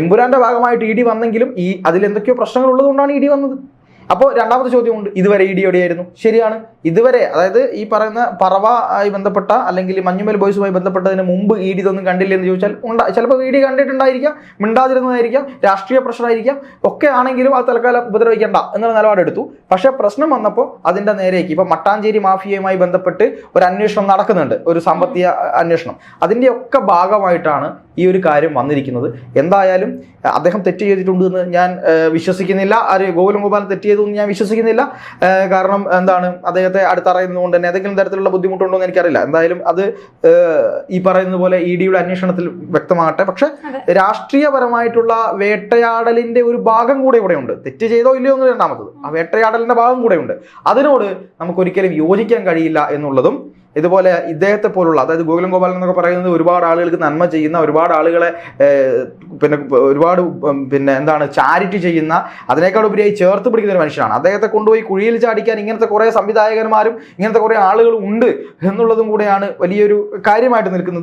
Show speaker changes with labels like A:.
A: എമ്പുരാന്റെ ഭാഗമായിട്ട് E D വന്നെങ്കിലും അതിലെന്തൊക്കെയോ പ്രശ്നങ്ങൾ ഉള്ളതുകൊണ്ടാണ് ഇ ഡി വന്നത്. അപ്പോൾ രണ്ടാമത്തെ ചോദ്യമുണ്ട്, ഇതുവരെ ഇ ഡി എവിടെയായിരുന്നു? ശരിയാണ്, ഇതുവരെ അതായത് ഈ പറയുന്ന പറവയുമായി ബന്ധപ്പെട്ട അല്ലെങ്കിൽ മഞ്ഞുമൽ ബോയ്സുമായി ബന്ധപ്പെട്ടതിന് മുമ്പ് ഇ ഡി ഇതൊന്നും കണ്ടില്ല എന്ന് ചോദിച്ചാൽ ചിലപ്പോൾ ഇ ഡി കണ്ടിട്ടുണ്ടായിരിക്കാം, മിണ്ടാതിരുന്നതായിരിക്കാം, രാഷ്ട്രീയ പ്രഷറായിരിക്കാം, ഒക്കെ ആണെങ്കിലും അത് തൽക്കാലം ഉപദ്രവിക്കേണ്ട എന്നുള്ള നിലപാടെടുത്തു. പക്ഷേ പ്രശ്നം വന്നപ്പോൾ അതിൻ്റെ നേരേക്ക് ഇപ്പം മട്ടാഞ്ചേരി മാഫിയയുമായി ബന്ധപ്പെട്ട് ഒരു അന്വേഷണം നടക്കുന്നുണ്ട്, ഒരു സാമ്പത്തിക അന്വേഷണം. അതിൻ്റെയൊക്കെ ഭാഗമായിട്ടാണ് ഈ ഒരു കാര്യം വന്നിരിക്കുന്നത്. എന്തായാലും അദ്ദേഹം തെറ്റ് ചെയ്തിട്ടുണ്ട് എന്ന് ഞാൻ വിശ്വസിക്കുന്നില്ല. ഗോകുലം ഗോപാലൻ തെറ്റ് ചെയ്തു എന്ന് ഞാൻ വിശ്വസിക്കുന്നില്ല. കാരണം എന്താണ്, അദ്ദേഹത്തെ അടുത്തറിയുന്നതുകൊണ്ട് തന്നെ ഏതെങ്കിലും തരത്തിലുള്ള ബുദ്ധിമുട്ടുണ്ടോ എന്ന് എനിക്കറിയില്ല. എന്തായാലും അത് ഈ പറയുന്ന പോലെ ഇ ഡിയുടെ അന്വേഷണത്തിൽ വ്യക്തമാകട്ടെ. പക്ഷെ രാഷ്ട്രീയപരമായിട്ടുള്ള വേട്ടയാടലിന്റെ ഒരു ഭാഗം കൂടെ ഇവിടെയുണ്ട്. തെറ്റ് ചെയ്തോ ഇല്ലയോ എന്ന് രണ്ടാമത്തത്, ആ വേട്ടയാടലിന്റെ ഭാഗം കൂടെ ഉണ്ട്. അതിനോട് നമുക്കൊരിക്കലും യോജിക്കാൻ കഴിയില്ല എന്നുള്ളതും, ഇതുപോലെ ഇദ്ദേഹത്തെ പോലുള്ള, അതായത് ഗോകുലം ഗോപാലൻ എന്നൊക്കെ പറയുന്നത് ഒരുപാട് ആളുകൾക്ക് നന്മ ചെയ്യുന്ന, ഒരുപാട് ആളുകളെ ഒരുപാട് എന്താണ് ചാരിറ്റി ചെയ്യുന്ന, അതിനേക്കാൾ ഉപരിയായി ചേർത്ത് പിടിക്കുന്ന ഒരു മനുഷ്യനാണ്. അദ്ദേഹത്തെ കൊണ്ടുപോയി കുഴിയിൽ ചാടിക്കാൻ ഇങ്ങനത്തെ കുറേ സംവിധായകന്മാരും ഇങ്ങനത്തെ കുറേ ആളുകളും ഉണ്ട് എന്നുള്ളതും കൂടെയാണ് വലിയൊരു കാര്യമായിട്ട് നിൽക്കുന്നത്.